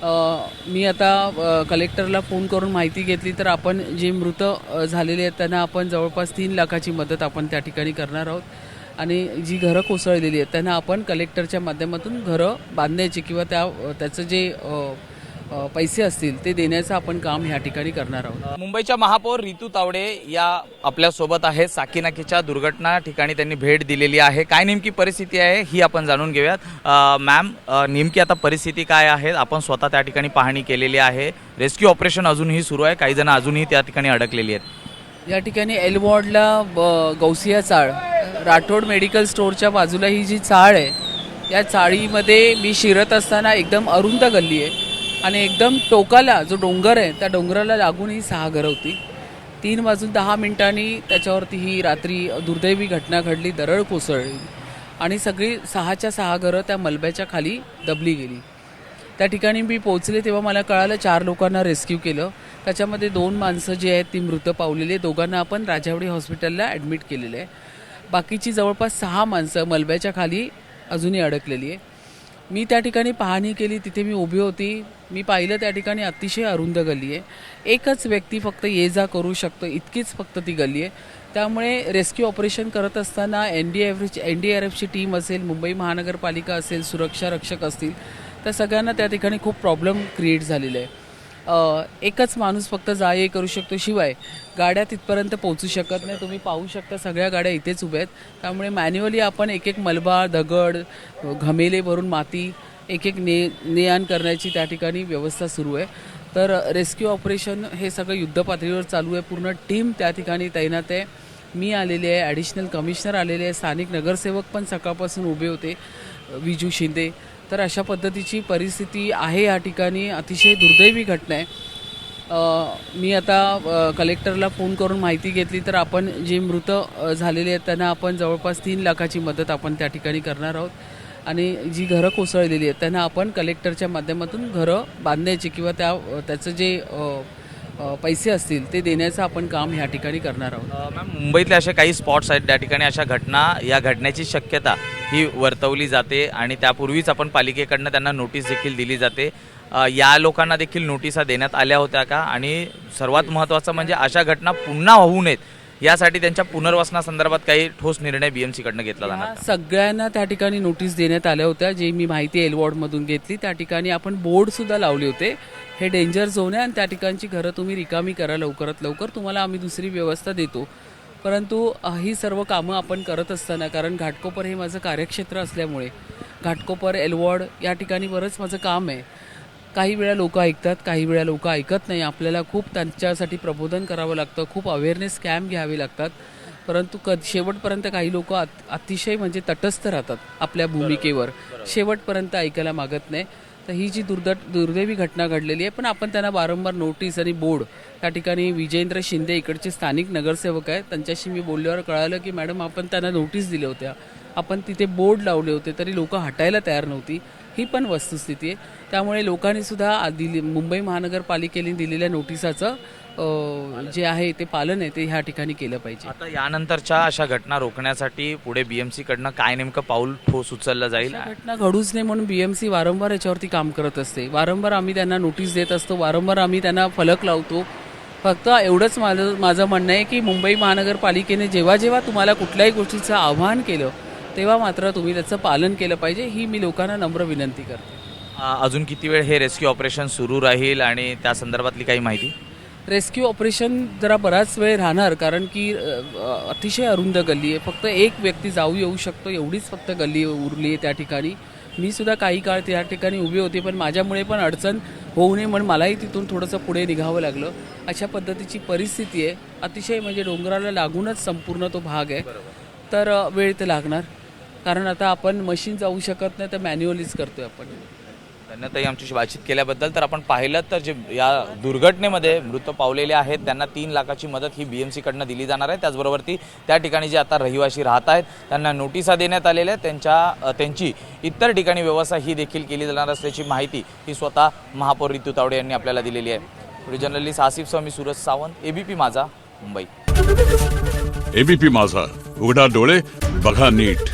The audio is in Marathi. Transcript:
मी आता कलेक्टरला फोन करून माहिती घेतली तर आपण जे मृत झालेले आहेत त्यांना आपण जवळपास 3 लाखाची मदत आपण त्या ठिकाणी करणार आहोत आणि जी घरं कोसळलेली आहेत त्यांना आपण कलेक्टरच्या माध्यमातून घरं बांधण्याची किंवा त्याचं जे पैसे असतील ते देण्याचं आपण काम ह्या ठिकाणी करणार आहोत. मुंबईच्या महापौर रितू तावडे या आपल्या सोबत आहेत. साकीनाकेच्या दुर्घटना ठिकाणी त्यांनी भेट दिलेली आहे. काय नेमकी परिस्थिती आहे ही आपण जाणून घेऊयात. मॅम, नेमकी आता परिस्थिती काय आहे? आपण स्वतः त्या ठिकाणी पाहणी केलेली आहे. रेस्क्यू ऑपरेशन अजूनही सुरू आहे. काही जण अजूनही त्या ठिकाणी अडकलेली आहेत. या ठिकाणी एल वॉर्डला गौसिया चाळ, राठोड मेडिकल स्टोअरच्या बाजूला ही जी चाळ आहे या चाळीमध्ये मी शिरत असताना एकदम अरुंद गल्ली आहे आणि एकदम टोकाला जो डोंगर आहे त्या डोंगराला लागून ही 6 घरं होती. 3 वाजून 10 मिनिटांनी त्याच्यावरती ही रात्री दुर्दैवी घटना घडली, दरड कोसळली आणि सगळी 6च्या 6 घरं त्या मलब्याच्या खाली दबली गेली. त्या ठिकाणी मी पोहोचले तेव्हा मला कळालं 4 लोकांना रेस्क्यू केलं. त्याच्यामध्ये 2 माणसं जी आहेत ती मृत पावलेली आहे. दोघांना आपण राजावडी हॉस्पिटलला ॲडमिट केलेलं आहे. बाकीची जवळपास 6 माणसं मलब्याच्या खाली अजूनही अडकलेली आहे. मी त्या ठिकाणी पाहणी केली, तिथे मी उभी होती. मी पाहिलं त्या ठिकाणी अतिशय अरुंद गल्ली आहे. एकच व्यक्ती फक्त ये जा करू शकतो इतकीच फक्त ती गल्ली आहे. त्यामुळे रेस्क्यू ऑपरेशन करत असताना NDRFची टीम असेल, मुंबई महानगरपालिका असेल, सुरक्षा रक्षक असतील, तर सगळ्यांना त्या ठिकाणी खूप प्रॉब्लेम क्रिएट झालेले आहे. एकच माणूस फक्त जा ये करू शकतो, शिवाय गाड्या तिथपर्यंत पोहोचू शकत नाही. तुम्ही पाहू शकता सगळ्या गाड्या इथेच उभ्या आहेत. त्यामुळे मॅन्युअली आपण एक मलबा, दगड, घमेले भरून माती एक ने आण करण्याची त्या ठिकाणी व्यवस्था सुरू आहे. तर रेस्क्यू ऑपरेशन हे सगळं युद्धपातळीवर चालू आहे. पूर्ण टीम त्या ठिकाणी तैनात आहे. मी आलेले आहे, ॲडिशनल कमिशनर आलेले आहे, स्थानिक नगरसेवक पण सकाळपासून उभे होते, विजू शिंदे. तर अशा पद्धतीची परिस्थिती आहे या ठिकाणी. अतिशय दुर्दैवी घटना आहे. मी आता कलेक्टरला फोन करून माहिती घेतली तर आपण जे मृत झालेले आहेत त्यांना आपण जवळपास 3 लाखाची मदत आपण त्या ठिकाणी करणार आहोत आणि जी घरं कोसळलेली आहेत त्यांना आपण कलेक्टरच्या माध्यमातून घरं बांधण्याची किंवा त्याचं जे पैसे असतील ते देण्याचं आपण काम ह्या ठिकाणी करणार आहोत. मॅम, मुंबईतले असे काही स्पॉट्स आहेत त्या ठिकाणी अशा घटना या घडण्याची शक्यता ही वर्तवली जाते आणि त्यापूर्वीच आपण पालिकेकडनं त्यांना नोटीस देखील दिली जाते. या लोकांना देखील नोटिसा देण्यात आल्या होत्या का? आणि सर्वात महत्त्वाचं म्हणजे अशा घटना पुन्हा होऊ नयेत यासाठी त्यांच्या पुनर्वसनासंदर्भात काही ठोस निर्णय BMC कडनं घेतला जाणार? सगळ्यांना त्या ठिकाणी नोटीस देण्यात आल्या होत्या. जे मी माहिती एल वॉर्डमधून घेतली त्या ठिकाणी आपण बोर्ड सुद्धा लावले होते, हे डेंजर झोन आहे आणि त्या ठिकाणची घरं तुम्ही रिकामी करा लवकरात लवकर, तुम्हाला आम्ही दुसरी व्यवस्था देतो. परंतु ही सर्व कामं आपण करत असताना, कारण घाटकोपर हे माझं कार्यक्षेत्र असल्यामुळे घाटकोपर, एल वॉर्ड या ठिकाणी बरंच माझं काम आहे. काही वेळा लोक ऐकतात, काही वेळा लोक ऐकत नाही. आपल्याला खूप त्यांच्यासाठी प्रबोधन करावं लागतं, खूप अवेअरनेस कॅम्प घ्यावे लागतात. परंतु शेवटपर्यंत काही लोक अतिशय म्हणजे तटस्थ राहतात आपल्या भूमिकेवर, शेवटपर्यंत ऐकायला मागत नाही. तर ही जी दुर्दैवी घटना घडलेली आहे, पण आपण त्यांना वारंवार नोटीस आणि बोर्ड, त्या ठिकाणी विजेंद्र शिंदे इकडचे स्थानिक नगरसेवक आहेत, त्यांच्याशी मी बोलल्यावर कळालं की मॅडम आपण त्यांना नोटीस दिल्या होत्या, आपण तिथे बोर्ड लावले होते, तरी लोक हटायला तयार नव्हती. ही पण वस्तुस्थिती आहे. त्यामुळे लोकांनी सुद्धा मुंबई महानगरपालिकेने दिलेल्या नोटिसाचं जे आहे ते पालन आहे ते ह्या ठिकाणी केलं पाहिजे. आता यानंतरच्या अशा घटना रोखण्यासाठी पुढे BMC कडनं काय नेमकं पाऊल ठोस उचललं जाईल? घटना घडूच नाही म्हणून BMC वारंवार याच्यावरती काम करत असते. वारंवार आम्ही त्यांना नोटीस देत असतो, वारंवार आम्ही त्यांना फलक लावतो. फक्त एवढंच माझं म्हणणं आहे की मुंबई महानगरपालिकेने जेव्हा जेव्हा तुम्हाला कुठल्याही गोष्टीचं आव्हान केलं तेव्हा मात्र तुम्ही त्याचं पालन केलं पाहिजे, ही मी लोकांना नम्र विनंती करते. अजून किती वेळ हे रेस्क्यू ऑपरेशन सुरू राहील आणि त्या संदर्भातली काही माहिती? रेस्क्यू ऑपरेशन जरा बराच वेळ राहणार, कारण की अतिशय अरुंद गल्ली आहे. फक्त एक व्यक्ती जाऊ येऊ शकतो एवढीच फक्त गल्ली उरली आहे त्या ठिकाणी. मी सुद्धा काही काळ त्या ठिकाणी उभी होती, पण माझ्यामुळे पण अडचण होऊ नये म्हणून मलाही तिथून थोडंसं पुढे निघावं लागलं. अशा पद्धतीची परिस्थिती आहे. अतिशय म्हणजे डोंगराला लागूनच संपूर्ण तो भाग आहे. तर वेळ ते लागणार, कारण आता आपण मशीन जाऊ शकत नाही, तर मॅन्युअलीच करतोय आपण. धन्यताई आमच्याशी बातचीत केल्याबद्दल. तर आपण पाहिलं तर जे या दुर्घटनेमध्ये मृत पावलेले आहेत त्यांना 3 लाखाची मदत ही BMC कडनं दिली जाणार आहे. त्याचबरोबर त्या ठिकाणी जे आता रहिवासी राहत आहेत त्यांना नोटिसा देण्यात आलेल्या आहेत. त्यांची इतर ठिकाणी व्यवस्था ही देखील केली जाणार असल्याची माहिती ही स्वतः महापौर रितू तावडे यांनी आपल्याला दिलेली आहे. व्हिडिओ जर्नलिस्ट आसिफ समी, सूरज सावंत, ABP माझा, मुंबई. ABP माझा, उघडा डोळे बघा नीट.